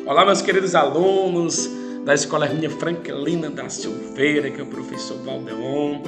Olá, meus queridos alunos da Escola Hermínia Franklina da Silveira, que é o professor Valdeon.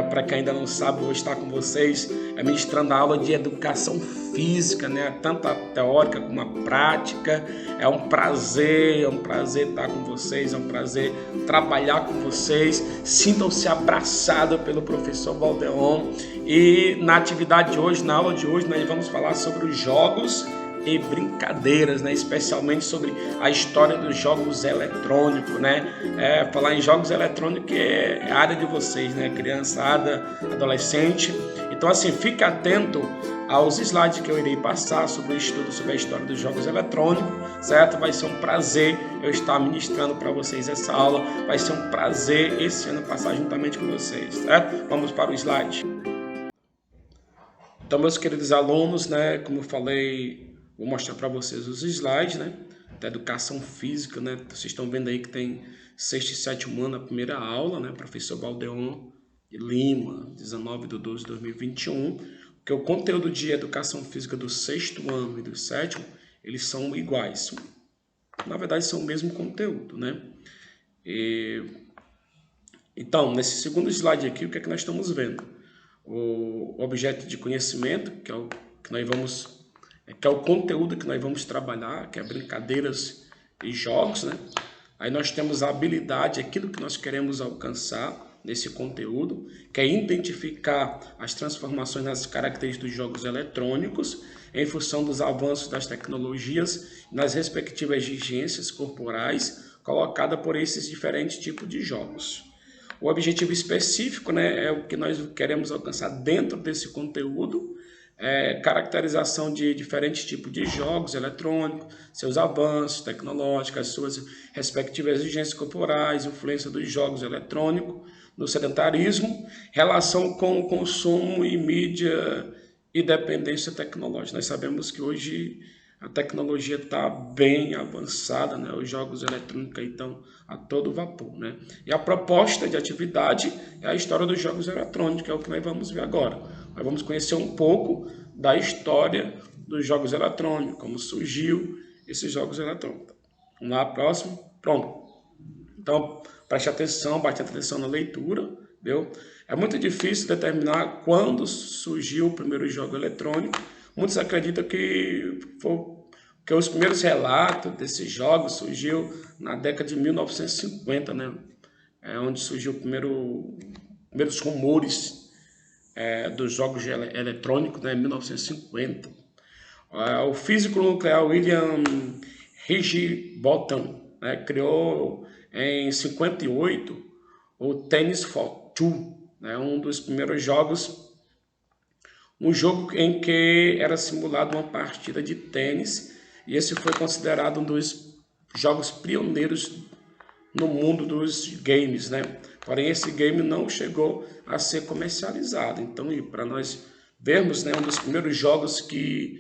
Para quem ainda não sabe, eu vou estar com vocês ministrando a aula de educação física, né? Tanto a teórica como a prática. É um prazer estar com vocês, é um prazer trabalhar com vocês. Sintam-se abraçados pelo professor Valdeon. E na atividade de hoje, na aula de hoje, nós vamos falar sobre os jogos e brincadeiras, né? Especialmente sobre a história dos jogos eletrônicos, né? Falar em jogos eletrônicos é a área de vocês, né? Criançada, adolescente. Então, assim, fique atento aos slides que eu irei passar sobre o estudo sobre a história dos jogos eletrônicos, certo? Vai ser um prazer eu estar ministrando para vocês essa aula. Vai ser um prazer esse ano passar juntamente com vocês, certo? Vamos para o slide. Então, meus queridos alunos, né? Como eu falei, vou mostrar para vocês os slides, né, da educação física, né? Vocês estão vendo aí que tem sexto e sétimo ano a primeira aula, né? Professor Valdeon de Lima, 19/12/2021, porque o conteúdo de educação física do sexto ano e do sétimo, eles são iguais. Na verdade, são o mesmo conteúdo, né? Então, nesse segundo slide aqui, o que é que nós estamos vendo? O objeto de conhecimento, que é o que nós vamos... que é o conteúdo que nós vamos trabalhar, que é brincadeiras e jogos, né? Aí nós temos a habilidade, aquilo que nós queremos alcançar nesse conteúdo, que é identificar as transformações nas características dos jogos eletrônicos em função dos avanços das tecnologias nas respectivas exigências corporais colocadas por esses diferentes tipos de jogos. O objetivo específico, né, é o que nós queremos alcançar dentro desse conteúdo, caracterização de diferentes tipos de jogos eletrônicos, seus avanços tecnológicos, as suas respectivas exigências corporais, influência dos jogos eletrônicos no sedentarismo, relação com o consumo e mídia e dependência tecnológica. Nós sabemos que hoje a tecnologia está bem avançada, né? Os jogos eletrônicos estão a todo vapor, né? E a proposta de atividade é a história dos jogos eletrônicos, que é o que nós vamos ver agora. Nós vamos conhecer um pouco da história dos jogos eletrônicos, como surgiu esses jogos eletrônicos. Vamos lá, próximo. Pronto. Então, preste atenção na leitura, viu? É muito difícil determinar quando surgiu o primeiro jogo eletrônico. Muitos acreditam que os primeiros relatos desses jogos surgiu na década de 1950, né? Onde surgiu os primeiros rumores dos jogos eletrônicos, né, em 1950. O físico nuclear William Higginbotham, né, criou em 58 o Tennis for Two, né, um dos primeiros jogos, um jogo em que era simulado uma partida de tênis, e esse foi considerado um dos jogos pioneiros no mundo dos games, né? Porém, esse game não chegou a ser comercializado. Então, para nós vermos, né, um dos primeiros jogos que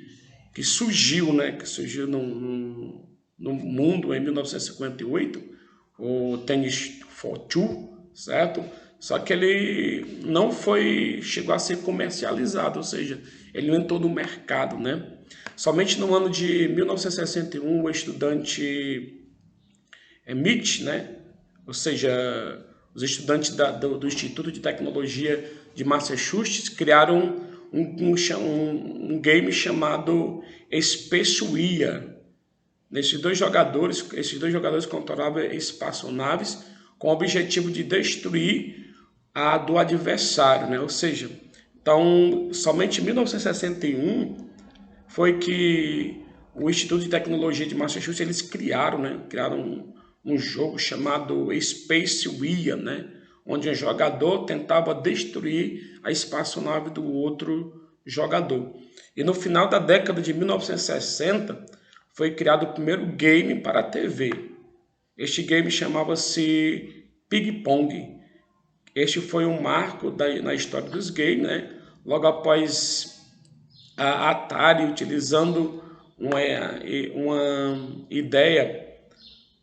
surgiu, né, que surgiu no mundo em 1958, o Tennis for Two, certo? Só que ele não chegou a ser comercializado, ou seja, ele não entrou no mercado, né? Somente no ano de 1961, o estudante MIT, né? Ou seja, os estudantes do Instituto de Tecnologia de Massachusetts criaram um game chamado Space Weir. Esses dois jogadores controlavam espaçonaves com o objetivo de destruir a do adversário, né? Ou seja, então, somente em 1961 foi que o Instituto de Tecnologia de Massachusetts eles criaram um jogo chamado Space Weir, né? Onde um jogador tentava destruir a espaçonave do outro jogador. E no final da década de 1960 foi criado o primeiro game para a TV. Este game chamava-se Ping Pong. Este foi um marco na história dos games, né? Logo após a Atari, utilizando uma ideia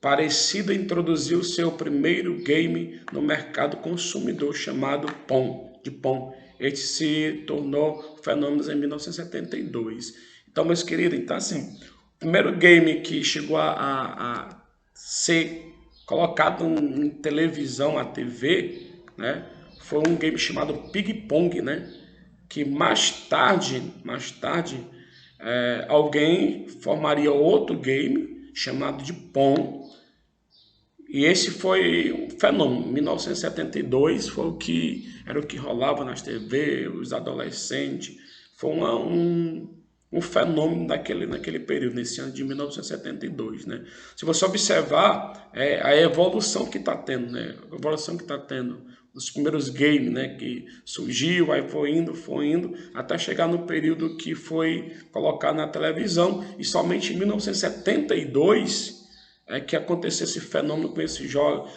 parecida, introduziu seu primeiro game no mercado consumidor, chamado Pong. Este se tornou fenômeno em 1972. Então, meus queridos, assim, primeiro game que chegou a ser colocado em televisão, a TV, né, foi um game chamado Ping Pong, né, que mais tarde, alguém formaria outro game chamado de Pong, e esse foi um fenômeno. 1972 foi era o que rolava nas TV, os adolescentes. Foi um fenômeno naquele período, nesse ano de 1972, né? Se você observar a evolução que está tendo, né? A evolução que está tendo. Os primeiros games, né, que surgiu, aí foi indo, até chegar no período que foi colocado na televisão, e somente em 1972 que aconteceu esse fenômeno com esse jogo,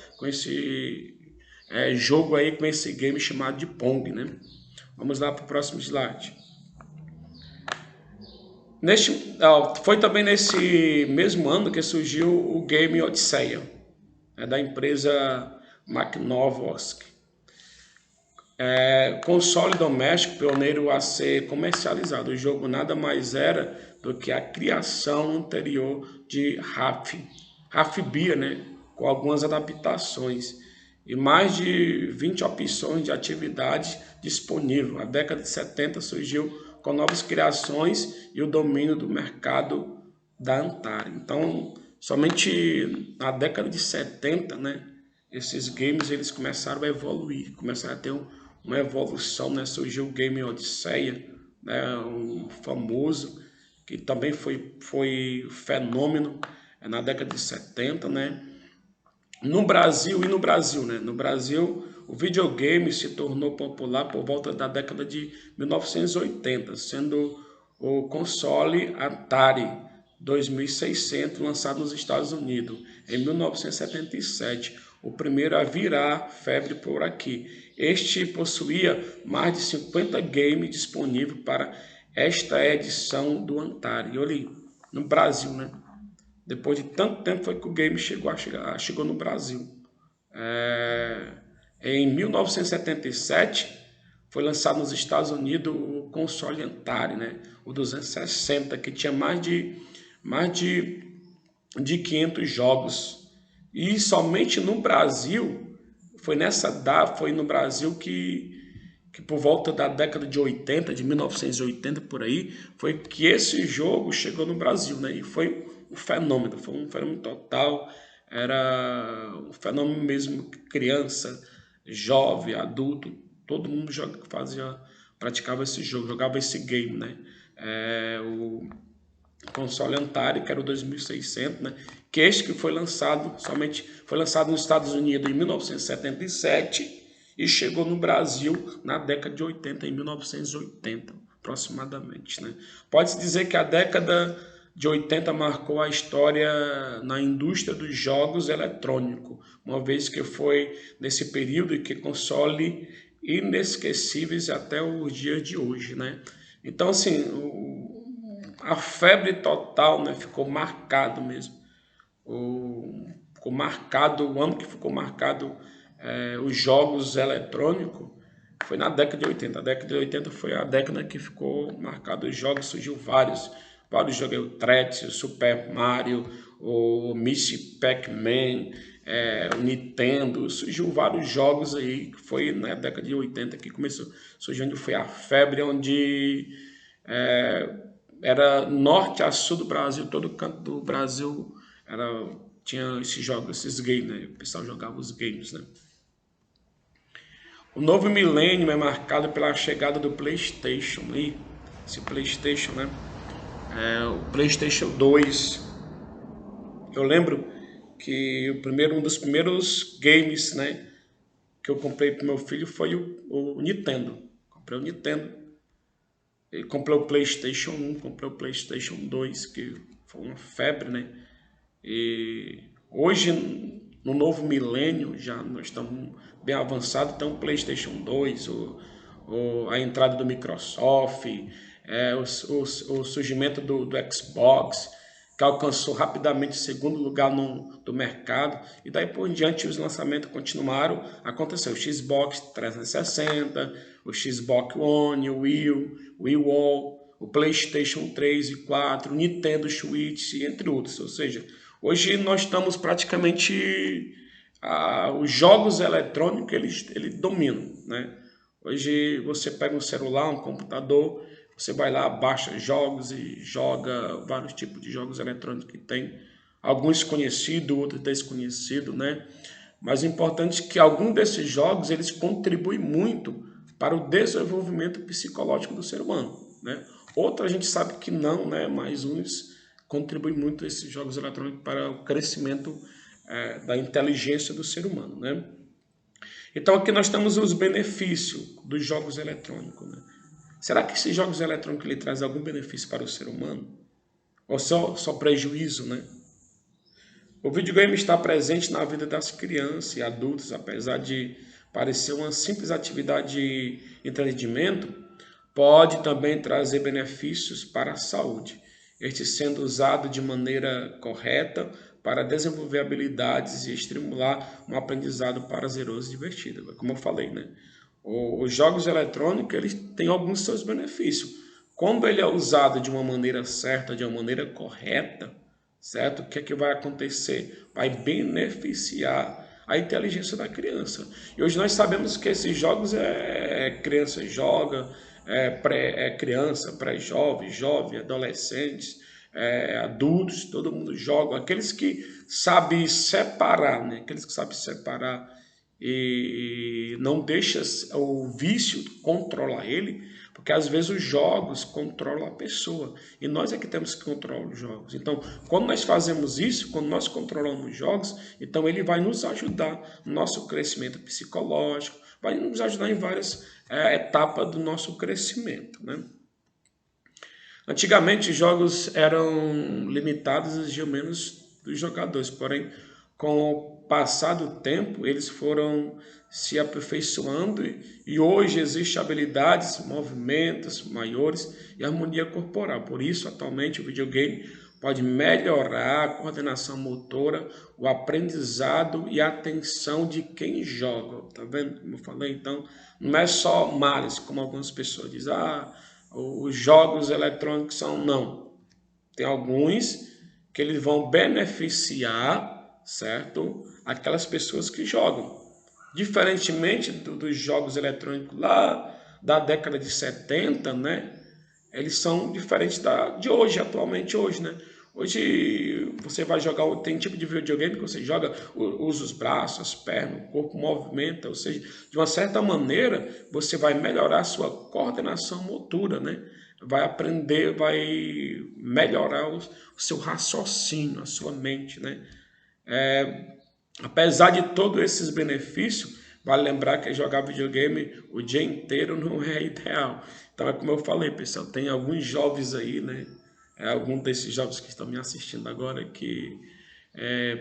jogo aí, com esse game chamado de Pong, né? Vamos lá para o próximo slide. Foi também nesse mesmo ano que surgiu o game Odisseia, da empresa Makhnovsk. Console doméstico pioneiro a ser comercializado. O jogo nada mais era do que a criação anterior de Rafbia, né, com algumas adaptações e mais de 20 opções de atividades disponíveis. A década de 70 surgiu com novas criações e o domínio do mercado da Antari. Então, somente na década de 70, né, esses games eles começaram a evoluir, começaram a ter uma evolução, né? Surgiu o Game Odisseia, né? Um famoso, que também foi fenômeno na década de 70, né? No Brasil, né? No Brasil, o videogame se tornou popular por volta da década de 1980, sendo o console Atari 2600 lançado nos Estados Unidos em 1977, o primeiro a virar febre por aqui. Este possuía mais de 50 games disponíveis para esta edição do Atari. Olha, no Brasil, né? Depois de tanto tempo foi que o game chegou no Brasil. Em 1977 foi lançado nos Estados Unidos o console Atari, né? O 260, que tinha mais de 500 jogos. E somente no Brasil, foi no Brasil que por volta da década de 80, de 1980 por aí, foi que esse jogo chegou no Brasil, né? E foi um fenômeno total, era um fenômeno mesmo, criança, jovem, adulto, todo mundo praticava esse jogo, jogava esse game, né? O console Atari, que era o 2600, né? Que este que foi lançado nos Estados Unidos em 1977 e chegou no Brasil na década de 80, em 1980, aproximadamente, né? Pode-se dizer que a década de 80 marcou a história na indústria dos jogos eletrônicos, uma vez que foi nesse período que console inesquecíveis até os dias de hoje, né? Então, assim, a febre total, né, ficou marcado mesmo. Ficou marcado, o ano que ficou marcado os jogos eletrônicos foi na década de 80. A década de 80 foi a década que ficou marcado os jogos, surgiu vários jogos, o Tetris, o Super Mario, o Miss Pac-Man, o Nintendo, surgiu vários jogos aí, que foi na década de 80 que começou, surgindo, foi a febre onde era norte a sul do Brasil, todo canto do Brasil tinha esses jogos, esses games, né? O pessoal jogava os games, né? O novo milênio é marcado pela chegada do PlayStation, e esse PlayStation, né? O PlayStation 2. Eu lembro que um dos primeiros games, né, que eu comprei para meu filho foi o Nintendo. Comprei o Nintendo. E comprei o PlayStation 1, comprei o PlayStation 2, que foi uma febre, né? E hoje, no novo milênio, já nós estamos bem avançados, então o PlayStation 2, a entrada do Microsoft, o surgimento do Xbox, que alcançou rapidamente o segundo lugar do mercado, e daí por diante os lançamentos continuaram. Aconteceu o Xbox 360, o Xbox One, o Wii U, o PlayStation 3 e 4, o Nintendo Switch, entre outros. Ou seja, hoje nós estamos praticamente... os jogos eletrônicos, eles dominam, né? Hoje você pega um celular, um computador, você vai lá, baixa jogos e joga vários tipos de jogos eletrônicos que tem. Alguns conhecidos, outros desconhecidos, né? Mas o importante é que algum desses jogos eles contribuem muito para o desenvolvimento psicológico do ser humano, né? Outros a gente sabe que não, né? Mas uns contribuem muito esses jogos eletrônicos para o crescimento da inteligência do ser humano, né? Então aqui nós temos os benefícios dos jogos eletrônicos, né? Será que esses jogos eletrônicos ele traz algum benefício para o ser humano? Ou só prejuízo, né? O videogame está presente na vida das crianças e adultos, apesar de parecer uma simples atividade de entretenimento, pode também trazer benefícios para a saúde, este sendo usado de maneira correta para desenvolver habilidades e estimular um aprendizado prazeroso e divertido. Como eu falei, né? Os jogos eletrônicos eles têm alguns seus benefícios. Quando ele é usado de uma maneira certa, de uma maneira correta, certo? O que é que vai acontecer? Vai beneficiar a inteligência da criança. E hoje nós sabemos que esses jogos criança joga, criança, pré-jovem, jovem, adolescentes, adultos, todo mundo joga. Aqueles que sabem separar, né? Aqueles que sabem separar e não deixa o vício controlar ele, porque às vezes os jogos controlam a pessoa e nós é que temos que controlar os jogos. Então, quando nós fazemos isso, quando nós controlamos os jogos, então ele vai nos ajudar no nosso crescimento psicológico, vai nos ajudar em várias etapas do nosso crescimento, né? Antigamente, os jogos eram limitados e exigiam menos dos jogadores, porém, com o passar do tempo, eles foram se aperfeiçoando e hoje existem habilidades, movimentos maiores e harmonia corporal. Por isso, atualmente, o videogame pode melhorar a coordenação motora, o aprendizado e a atenção de quem joga. Tá vendo como eu falei? Então, não é só males, como algumas pessoas dizem, os jogos eletrônicos são, não. Tem alguns que eles vão beneficiar, certo? Aquelas pessoas que jogam. Diferentemente dos jogos eletrônicos lá da década de 70, né? Eles são diferentes de hoje, atualmente hoje, né? Hoje você vai jogar, tem tipo de videogame que você joga, usa os braços, as pernas, o corpo movimenta, ou seja, de uma certa maneira você vai melhorar a sua coordenação motora, né? Vai aprender, vai melhorar o seu raciocínio, a sua mente, né? Apesar de todos esses benefícios, vale lembrar que jogar videogame o dia inteiro não é ideal. Então é como eu falei, pessoal, tem alguns jovens aí, né? Alguns desses jovens que estão me assistindo agora que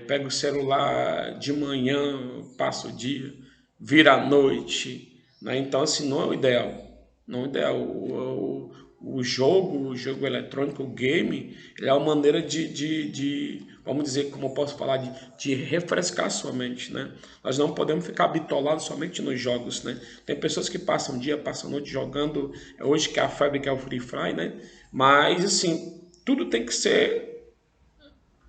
pega o celular de manhã, passa o dia, vira a noite, né? Então assim, não é o ideal. Não é o ideal. O jogo eletrônico, o game, ele é uma maneira vamos dizer, como eu posso falar, de refrescar a sua mente, né? Nós não podemos ficar bitolados somente nos jogos, né? Tem pessoas que passam dia, passam noite jogando, hoje que é a febre, que é o Free Fire, né? Mas, assim, tudo tem que ser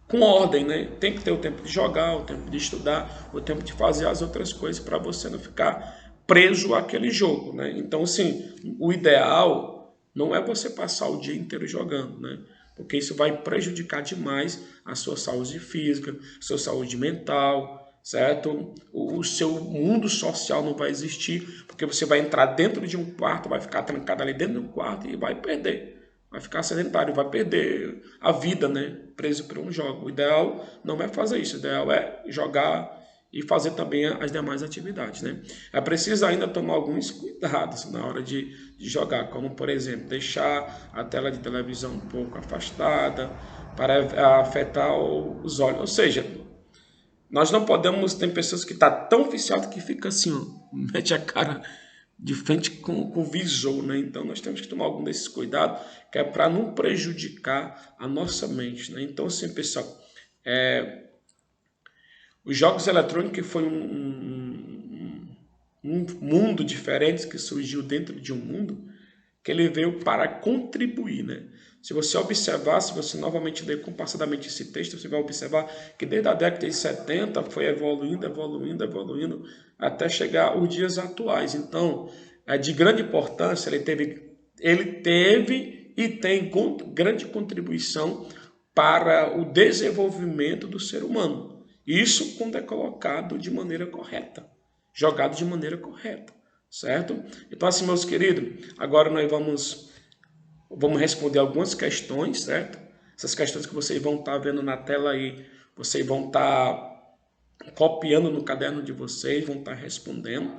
com ordem, né? Tem que ter o tempo de jogar, o tempo de estudar, o tempo de fazer as outras coisas para você não ficar preso àquele jogo, né? Então, assim, o ideal não é você passar o dia inteiro jogando, né? Porque isso vai prejudicar demais a sua saúde física, a sua saúde mental, certo? O seu mundo social não vai existir, porque você vai entrar dentro de um quarto, vai ficar trancado ali dentro do quarto e vai perder. Vai ficar sedentário, vai perder a vida, né? Preso por um jogo. O ideal não é fazer isso, o ideal é jogar e fazer também as demais atividades, né? É preciso ainda tomar alguns cuidados na hora de jogar, como, por exemplo, deixar a tela de televisão um pouco afastada para afetar os olhos. Ou seja, nós não podemos... Tem pessoas que estão tão viciadas que fica assim, ó, mete a cara de frente com o visor, né? Então nós temos que tomar algum desses cuidados, que é para não prejudicar a nossa mente, né? Então, assim, pessoal, os jogos eletrônicos foi um mundo diferente que surgiu dentro de um mundo que ele veio para contribuir, né? Se você observar, se você novamente ler compassadamente esse texto, você vai observar que desde a década de 70 foi evoluindo, até chegar aos dias atuais. Então, é de grande importância, ele teve e tem grande contribuição para o desenvolvimento do ser humano. Isso quando é colocado de maneira correta, jogado de maneira correta, certo? Então, assim, meus queridos, agora nós vamos responder algumas questões, certo? Essas questões que vocês vão estar vendo na tela aí, vocês vão estar copiando no caderno de vocês, vão estar respondendo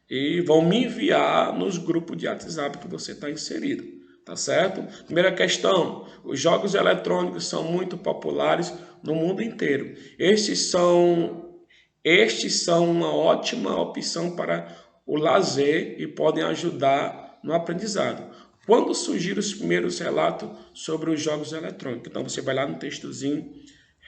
e vão me enviar nos grupos de WhatsApp que você está inserido, tá certo? Primeira questão, os jogos eletrônicos são muito populares no mundo inteiro. Estes são uma ótima opção para o lazer e podem ajudar no aprendizado. Quando surgiram os primeiros relatos sobre os jogos eletrônicos? Então você vai lá no textozinho,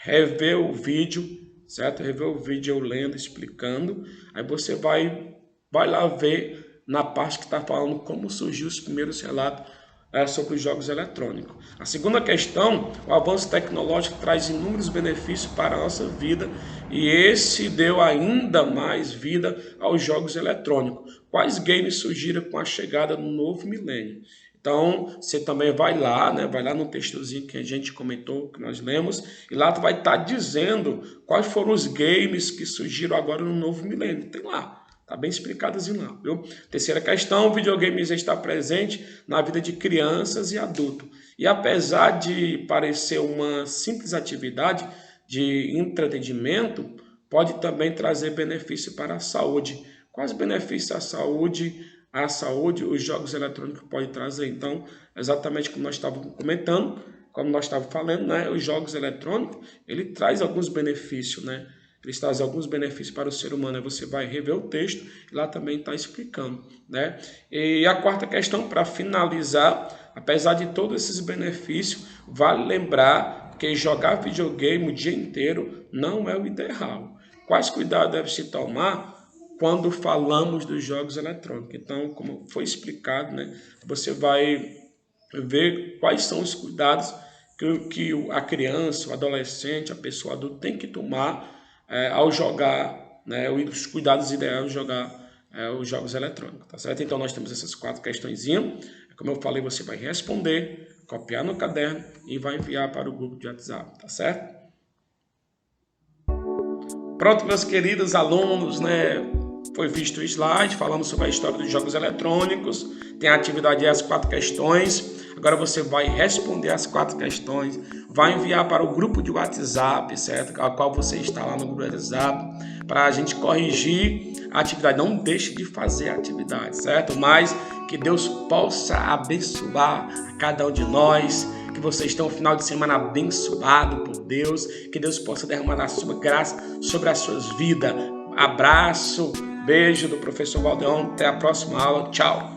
rever o vídeo, certo? Rever o vídeo eu lendo, explicando. Aí você vai lá ver na parte que está falando como surgiu os primeiros relatos sobre os jogos eletrônicos. A segunda questão, o avanço tecnológico traz inúmeros benefícios para a nossa vida e esse deu ainda mais vida aos jogos eletrônicos. Quais games surgiram com a chegada do novo milênio? Então, você também vai lá, né? Vai lá no textozinho que a gente comentou, que nós lemos, e lá tu vai estar dizendo quais foram os games que surgiram agora no novo milênio. Tem lá, tá bem explicadozinho lá, viu? Terceira questão, videogames está presente na vida de crianças e adultos. E apesar de parecer uma simples atividade de entretenimento, pode também trazer benefício para a saúde. Quais benefícios à saúde os jogos eletrônicos podem trazer? Então, exatamente como nós estávamos comentando, como nós estávamos falando, né? Os jogos eletrônicos, ele traz alguns benefícios, né? Eles trazem alguns benefícios para o ser humano. Aí você vai rever o texto e lá também está explicando, né? E a quarta questão, para finalizar, apesar de todos esses benefícios, vale lembrar que jogar videogame o dia inteiro não é o ideal. Quais cuidados deve se tomar quando falamos dos jogos eletrônicos? Então, como foi explicado, né, você vai ver quais são os cuidados que a criança, o adolescente, a pessoa adulta tem que tomar ao jogar, né, os cuidados ideais de jogar os jogos eletrônicos, tá certo? Então, nós temos essas 4 questõezinhas. Como eu falei, você vai responder, copiar no caderno e vai enviar para o grupo de WhatsApp, tá certo? Pronto, meus queridos alunos, né? Foi visto o slide, falamos sobre a história dos jogos eletrônicos, tem a atividade e as 4 questões. Agora você vai responder as 4 questões, vai enviar para o grupo de WhatsApp, certo? A qual você está lá no grupo de WhatsApp, para a gente corrigir a atividade. Não deixe de fazer a atividade, certo? Mas que Deus possa abençoar a cada um de nós, que vocês tenham um final de semana abençoado por Deus, que Deus possa derramar a sua graça sobre as suas vidas. Abraço, beijo do professor Valdeon, até a próxima aula, tchau!